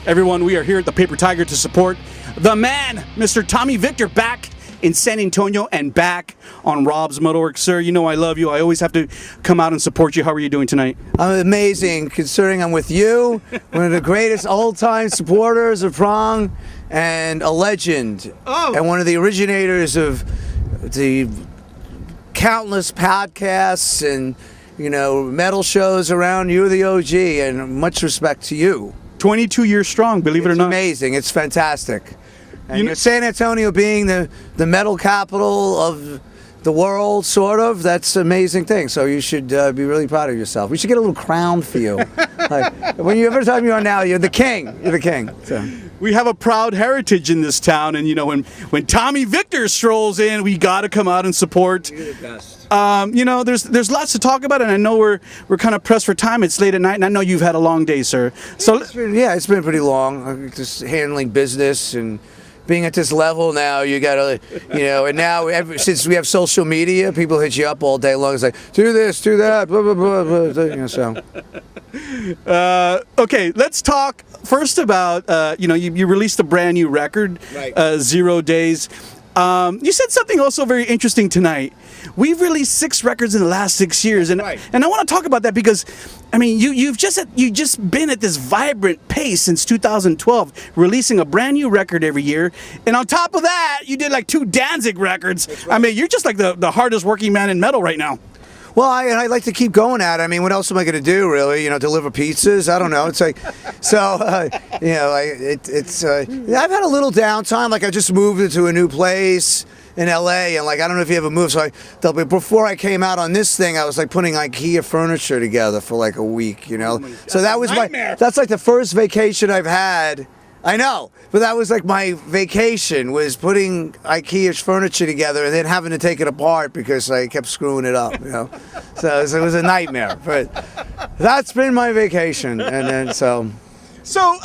Everyone, we are here at the Paper Tiger to support the man, Mr. Tommy Victor, back in San Antonio and back on Rob's MetalWorks. Sir, you know I love you. I always have to come out and support you. How are you doing tonight? I'm amazing, considering I'm with you, one of the greatest old-time supporters of Prong, and a legend, and one of the originators of the countless podcasts and, you know, metal shows around. You're the OG, and much respect to you. 22 years strong, believe it or not. It's amazing. It's fantastic. And you know, San Antonio being the metal capital of the world, sort of, that's an amazing thing. So you should be really proud of yourself. We should get a little crown for you. Like, every time you are now, you're the king. You're the king. So. We have a proud heritage in this town, and you know, when Tommy Victor strolls in, we got to come out and support. You're the best. You know, there's lots to talk about, and I know we're kind of pressed for time. It's late at night, and I know you've had a long day, sir. So it's been pretty long. Just handling business and being at this level now, you gotta, you know, and now since we have social media, people hit you up all day long. It's like, do this, do that, blah, blah, blah, blah, you know, so. Okay, let's talk first about, you know, you released a brand new record, right. 0 Days. You said something also very interesting tonight. We've released 6 records in the last 6 years, and right. and I want to talk about that because, I mean, you've just been at this vibrant pace since 2012, releasing a brand new record every year, and on top of that, you did like 2 Danzig records. Right. I mean, you're just like the hardest working man in metal right now. Well, I like to keep going at it. I mean, what else am I going to do, really? You know, deliver pizzas? I don't know. It's like, so, you know, I've had a little downtime. Like, I just moved into a new place in LA, and like, I don't know if you ever moved, so before I came out on this thing, I was like putting IKEA furniture together for like a week, you know? So that was that's like the first vacation I've had. I know, but that was like my vacation, was putting IKEA's furniture together and then having to take it apart because I kept screwing it up, you know. So it was a nightmare, but that's been my vacation, and then so. So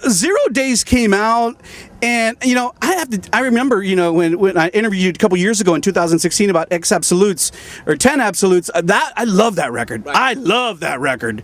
0 Days came out, and you know, I remember, you know, when I interviewed you a couple years ago in 2016 about X Absolutes or 10 Absolutes. That I love that record. Right. I love that record.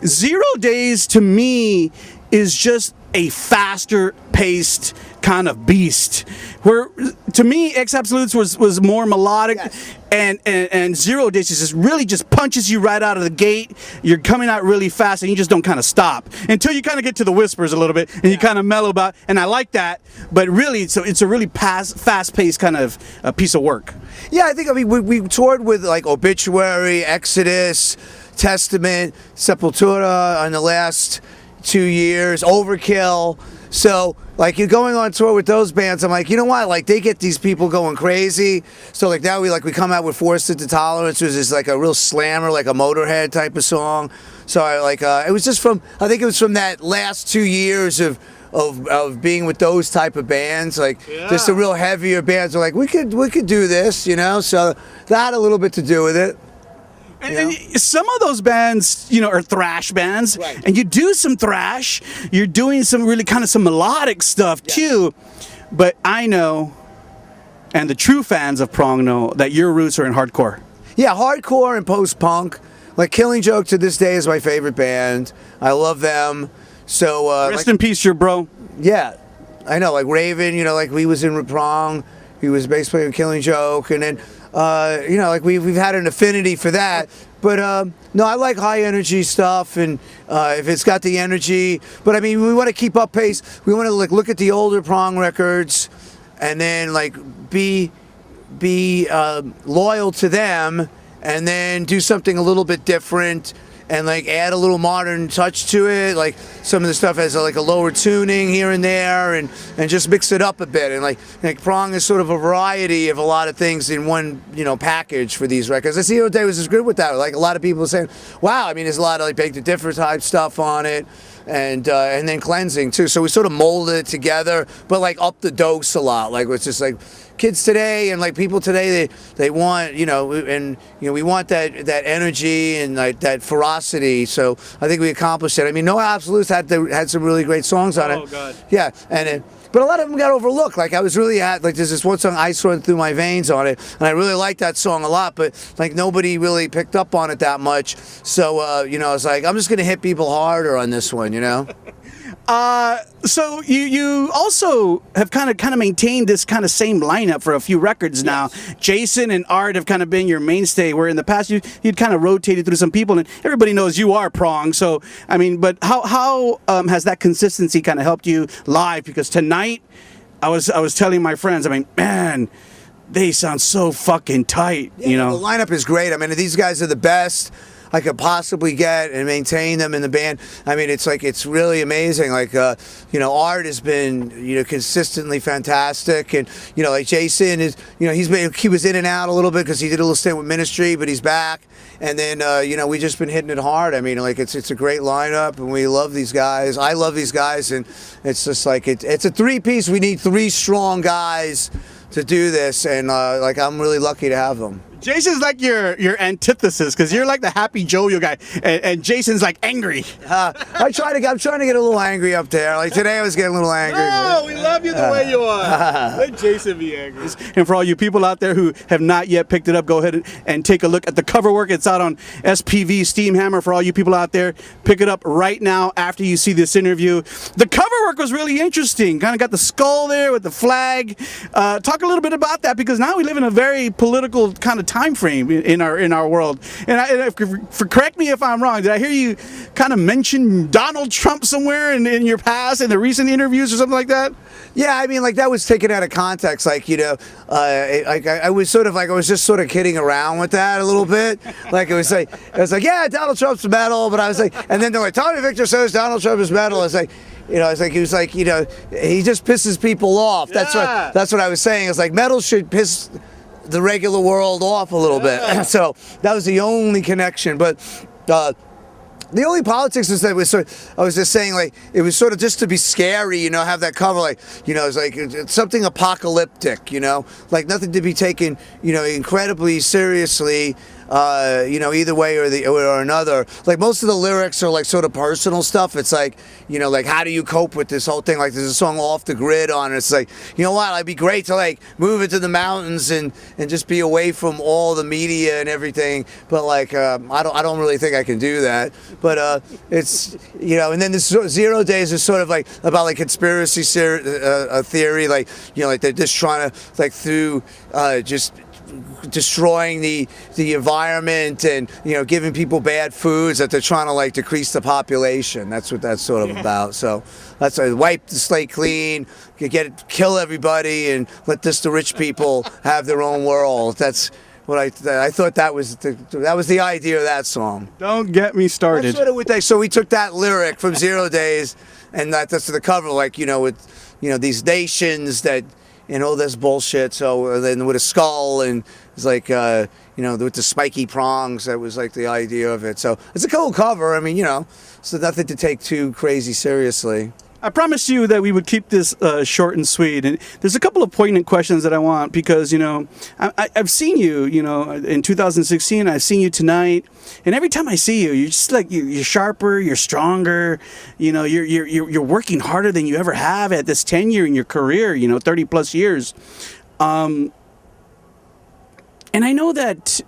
0 Days to me is just a faster paced kind of beast, where to me X Absolutes was more melodic. Yes. and 0 Days just really just punches you right out of the gate. You're coming out really fast, and you just don't kind of stop until you kind of get to the whispers a little bit, and you kind of mellow about, and I like that. But really, it's a really fast paced kind of piece of work. Yeah, I think, I mean, we toured with like Obituary, Exodus, Testament, Sepultura on the last 2 years, Overkill. So like, you're going on tour with those bands, I'm like, you know what, like, they get these people going crazy. So like now we come out with Forced Into Tolerance, which is like a real slammer, like a Motorhead type of song. So I like it was just from, I think it was from that last 2 years of being with those type of bands, like just the real heavier bands are like, we could do this, you know. So that had a little bit to do with it. And some of those bands, you know, are thrash bands, right. And you do some thrash, you're doing some really kind of some melodic stuff too. But I know, and the true fans of Prong know, that your roots are in hardcore. Yeah, hardcore and post-punk. Like Killing Joke to this day is my favorite band. I love them. So rest in peace, your bro. Yeah, I know. Like Raven, you know, like we was in Prong. He was bass player in Killing Joke, and then you know, like we've had an affinity for that. But no, I like high energy stuff, and if it's got the energy. But I mean, we want to keep up pace. We want to like look at the older Prong records, and then like be loyal to them, and then do something a little bit different, and like add a little modern touch to it. Like some of the stuff has like a lower tuning here and there, and just mix it up a bit. And like Prong is sort of a variety of a lot of things in one, you know, package for these records. I see 0 Days was good with that. Like a lot of people saying, wow, I mean, there's a lot of like Bake the Difference type stuff on it. And then Cleansing too. So we sort of molded it together, but like up the dose a lot. Like it's just like kids today and like people today, they want, you know, and you know, we want that energy and like that ferocity. So I think we accomplished it. I mean, No Absolutes had some really great songs on it. Oh God. Yeah, but a lot of them got overlooked. Like I was really like there's this one song, Ice Run Through My Veins, on it, and I really liked that song a lot, but like nobody really picked up on it that much. So you know, I was like, I'm just gonna hit people harder on this one, you know. So you also have kind of maintained this kind of same lineup for a few records now. Yes. Jason and Art have kind of been your mainstay, where in the past you'd kind of rotated through some people, and everybody knows you are Prong. So I mean, but how has that consistency kind of helped you live? Because tonight I was telling my friends, I mean, man, they sound so fucking tight. Yeah, you know, the lineup is great. I mean, these guys are the best I could possibly get and maintain them in the band. I mean, it's really amazing. Like, Art has been, consistently fantastic. And, like Jason is, he was in and out a little bit because he did a little stint with Ministry, but he's back. And then, we've just been hitting it hard. I mean, like, it's a great lineup, and we love these guys. I love these guys, and it's just like, it's a three-piece. We need three strong guys to do this, and, I'm really lucky to have them. Jason's like your antithesis, because you're like the happy jovial guy, and Jason's like angry. I'm trying to get a little angry up there. Like today, I was getting a little angry. No, we love you the way you are. Let Jason be angry. And for all you people out there who have not yet picked it up, go ahead and take a look at the cover work. It's out on SPV Steamhammer. For all you people out there, pick it up right now after you see this interview. The cover work was really interesting. Kind of got the skull there with the flag. Talk a little bit about that, because now we live in a very political kind of time frame in our world. And correct me if I'm wrong. Did I hear you kind of mention Donald Trump somewhere in your past, in the recent interviews or something like that? Yeah, I mean, like that was taken out of context. Like, I was just sort of kidding around with that a little bit. Like I was like, yeah, Donald Trump's metal, but I was like, and then they're like, Tommy Victor says Donald Trump is metal. I was like, he just pisses people off. That's what I was saying. It's like metal should piss the regular world off a little bit. So that was the only connection. But the only politics is that I was just saying, like, it was sort of just to be scary, have that cover, like, it's like it's something apocalyptic, like nothing to be taken, incredibly seriously. Either way or another. Like most of the lyrics are like sort of personal stuff. It's like, like how do you cope with this whole thing? Like there's a song Off the Grid on it. It's like, you know what? It'd be great to like move into the mountains and just be away from all the media and everything. But like, I don't really think I can do that. But it's, and then this 0 Days is sort of like about like conspiracy theory. Like, like they're just trying to like through just destroying the environment and giving people bad foods, that they're trying to like decrease the population. That's what that's sort of about. So that's wipe the slate clean, kill everybody, and let the rich people have their own world. That's what I thought that was the idea of that song. Don't get me started. So we took that lyric from 0 Days, and that's the cover, like with these nations that. And all this bullshit. So then with a skull, and it's like with the spiky prongs. That was like the idea of it. So it's a cool cover. I mean, so nothing to take too crazy seriously. I promised you that we would keep this short and sweet, and there's a couple of poignant questions that I want, because I've seen you, in 2016. I've seen you tonight, and every time I see you, you're just like you're sharper, you're stronger, you're working harder than you ever have at this tenure in your career, 30 plus years, and I know that.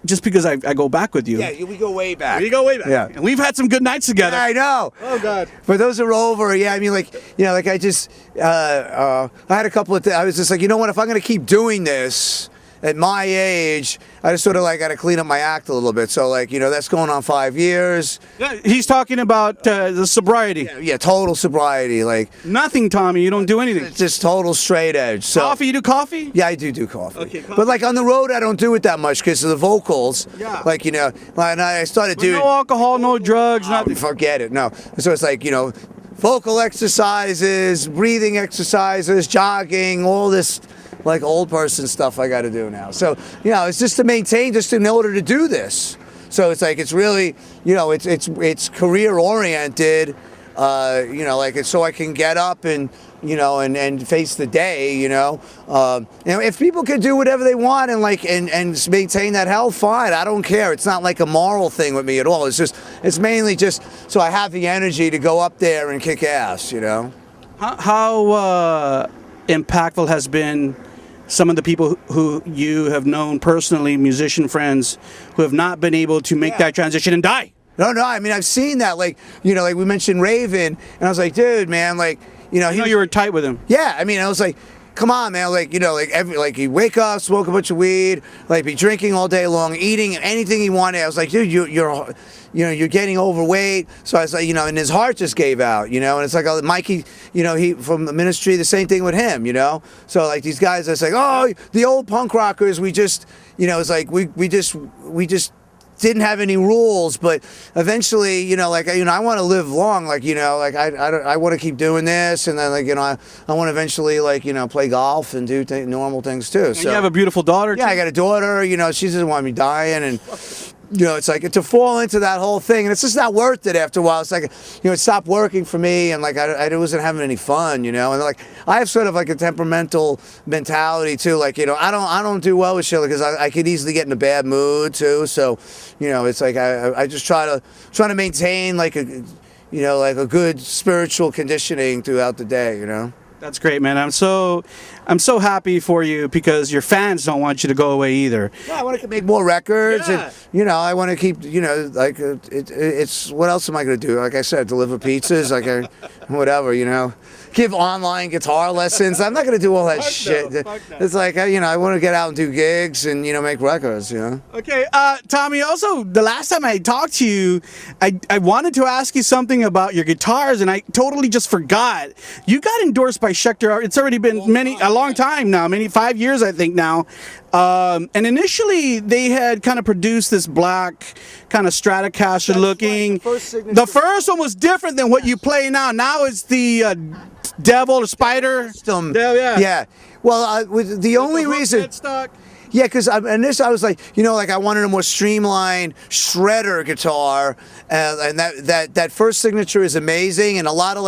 Just because I go back with you. Yeah, we go way back. Yeah. And we've had some good nights together. Yeah, I know. Oh, God. For those who are over, yeah, I mean, like, like I just, I had a couple of things. I was just like, you know what, if I'm going to keep doing this at my age, I just sort of like got to clean up my act a little bit. So, like, that's going on 5 years. Yeah, he's talking about the sobriety. Yeah, total sobriety. Like nothing, Tommy. You don't do anything. It's just total straight edge. So, coffee? You do coffee? Yeah, I do coffee. Okay, coffee. But like on the road, I don't do it that much because of the vocals. Yeah. Like, and I started doing. No alcohol, no drugs, nothing. Forget it. No. So it's like, vocal exercises, breathing exercises, jogging, all this like old person stuff I got to do now. So, it's just to maintain, just in order to do this. So it's like, it's really, it's career oriented, like it's so I can get up and, and face the day, if people can do whatever they want and like, and maintain that health, fine. I don't care. It's not like a moral thing with me at all. It's mainly just so I have the energy to go up there and kick ass, How impactful has been some of the people who you have known personally, musician friends, who have not been able to make that transition and die? No, I mean, I've seen that. Like, like we mentioned Raven, and I was like, dude, man, like, You were tight with him. Yeah, I mean, I was like, come on, man, like, like he'd wake up, smoke a bunch of weed, like be drinking all day long, eating anything he wanted. I was like, dude, you're getting overweight. So I was like, and his heart just gave out, and it's like Mikey, he from the ministry, the same thing with him, So like these guys, it's like, oh, the old punk rockers, we just, it's like we just didn't have any rules, but eventually, I want to live long, I want to keep doing this, and then I want to eventually play golf and do normal things too. And you have a beautiful daughter too? Yeah, I got a daughter. She doesn't want me dying, and it's like to fall into that whole thing, and it's just not worth it after a while. It's like, it stopped working for me, and I wasn't having any fun, and I have sort of like a temperamental mentality too. I don't do well with shit because I could easily get in a bad mood too. So, it's like I just try to maintain like a good spiritual conditioning throughout the day. That's great, man. I'm so happy for you because your fans don't want you to go away either. Yeah, I want to make more records, Yeah. and I want to keep, it's what else am I going to do? Like I said, deliver pizzas, whatever, give online guitar lessons. I'm not going to do all that shit. No. It's like, I want to get out and do gigs and make records. Okay, Tommy. Also, the last time I talked to you, I wanted to ask you something about your guitars, and I totally just forgot. You got endorsed by Schecter. It's already been a long time now, 5 years I think now. And initially they had kind of produced this black kind of Stratocaster looking. Right, the first one was different than what you play now. Now it's the Devil or Spider. Yeah. Well, the only reason. Yeah, because initially I was like, I wanted a more streamlined shredder guitar, and that first signature is amazing, and a lot of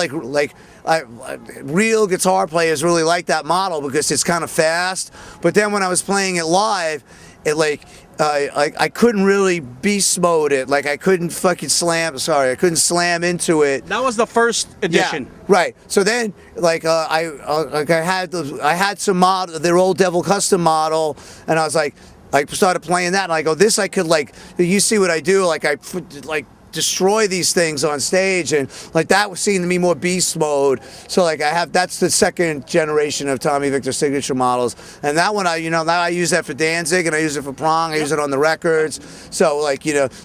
real guitar players really like that model because it's kind of fast. But then when I was playing it live, it I couldn't really beast mode it. I couldn't fucking slam. Sorry, I couldn't slam into it. That was the first edition. Yeah, right. So then, I had some model, their old Devil Custom model, and I was like, I started playing that, and I go, this I could you see what I do? I destroy these things on stage, and that was seeming to me more beast mode. So that's the second generation of Tommy Victor signature models, and that one now I use that for Danzig, and I use it for Prong. I use it on the records. So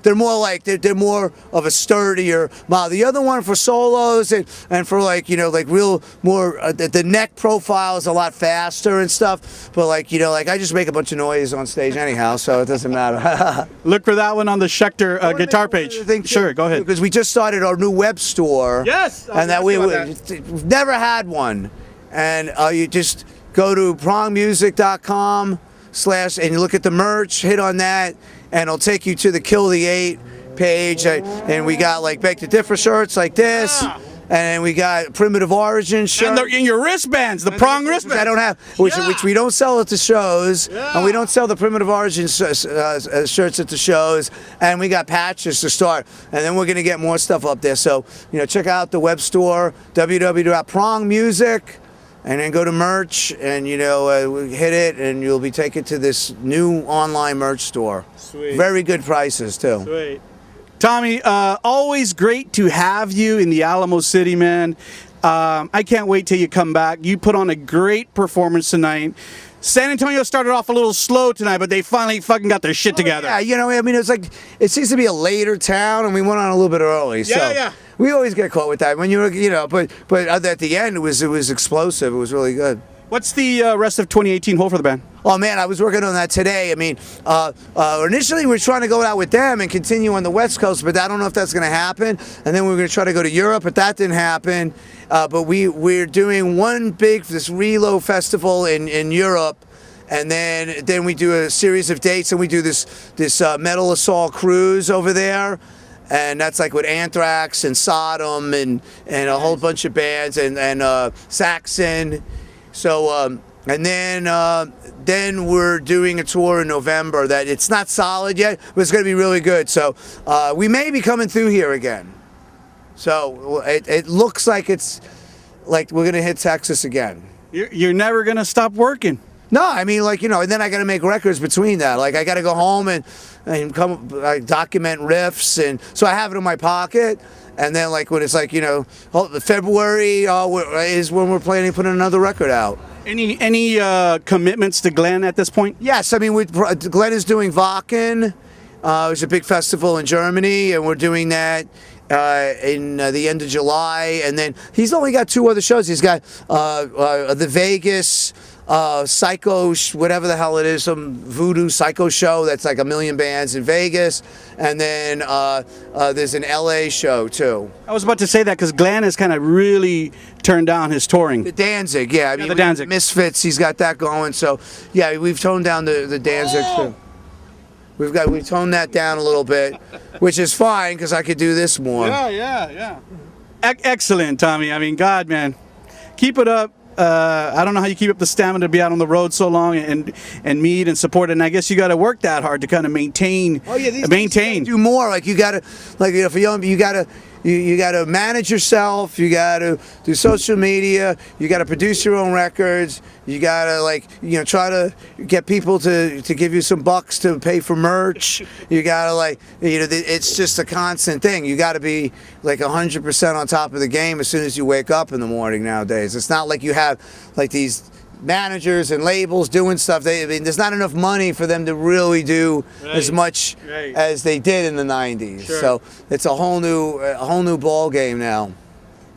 they're more they're more of a sturdier model. The other one for solos and for real more the neck profile is a lot faster and stuff. But I just make a bunch of noise on stage anyhow, so it doesn't matter. Look for that one on the Schecter guitar page. Sure, go ahead. Because we just started our new web store. Yes, and that we've never had one. And you just go to prongmusic.com/ and you look at the merch, hit on that, and it'll take you to the Kill the 8 page. And we got Beg to Differ shirts like this. Yeah. And we got Primitive Origin shirts. And in your wristbands, the Prong wristbands. I don't have, which we don't sell at the shows. Yeah. And we don't sell the Primitive Origin shirts at the shows. And we got patches to start. And then we're going to get more stuff up there. So, check out the web store, www.prongmusic. And then go to merch and, hit it, and you'll be taken to this new online merch store. Sweet. Very good prices, too. Sweet. Tommy, always great to have you in the Alamo City, man. I can't wait till you come back. You put on a great performance tonight. San Antonio started off a little slow tonight, but they finally fucking got their shit together. Yeah, it's it seems to be a later town, and we went on a little bit early. Yeah. We always get caught with that when but at the end it was explosive. It was really good. What's the rest of 2018 hold for the band? Oh man, I was working on that today. I mean, initially we were trying to go out with them and continue on the West Coast, but I don't know if that's going to happen. And then we were going to try to go to Europe, but that didn't happen. But we're doing this Relo festival in Europe, and then we do a series of dates, and we do this Metal Assault cruise over there. And that's with Anthrax and Sodom and a whole bunch of bands and Saxon. So and then we're doing a tour in November that it's not solid yet, but it's going to be really good. So we may be coming through here again. So it looks like we're going to hit Texas again. You're never going to stop working. No, I mean, like, and then I got to make records between that. Like, I got to go home and come document riffs, and so I have it in my pocket. And then, like, when it's like, February is when we're planning to put another record out. Any commitments to Glenn at this point? Yes, I mean, Glenn is doing Wacken. It's a big festival in Germany, and we're doing that in the end of July. And then he's only got 2 other shows. He's got the Vegas psycho, whatever the hell it is, some voodoo psycho show that's like 1 million bands in Vegas, and then there's an LA show too. I was about to say that because Glenn has kind of really turned down his touring. The Danzig, yeah. I mean, the Danzig. Misfits, he's got that going. So yeah, we've toned down the Danzig too. We've toned that down a little bit, which is fine because I could do this more. Yeah. Excellent, Tommy. I mean, God, man, keep it up. I don't know how you keep up the stamina to be out on the road so long and meet and support it. And I guess you got to work that hard to kind of maintain. Oh yeah, maintain. Do more. Like you got to, for young, you got to. You got to manage yourself. You got to do social media. You got to produce your own records. You got to try to get people to give you some bucks to pay for merch. You got to it's just a constant thing. You got to be 100% on top of the game as soon as you wake up in the morning nowadays. It's not like you have these managers and labels doing stuff. There's not enough money for them to really do as much as they did in the 90s. Sure. So it's a whole new ball game now.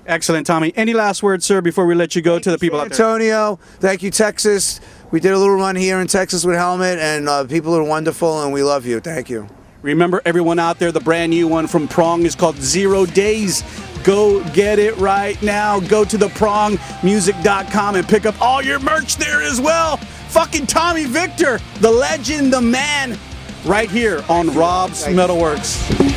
Excellent, Tommy. Any last words, sir, before we let you go to the people out there? Antonio, thank you, Texas. We did a little run here in Texas with Helmet, and people are wonderful, and we love you. Thank you. Remember, everyone out there, the brand new one from Prong is called 0 Days. Go get it right now. Go to theprongmusic.com and pick up all your merch there as well. Fucking Tommy Victor, the legend, the man, right here on Rob's Metalworks.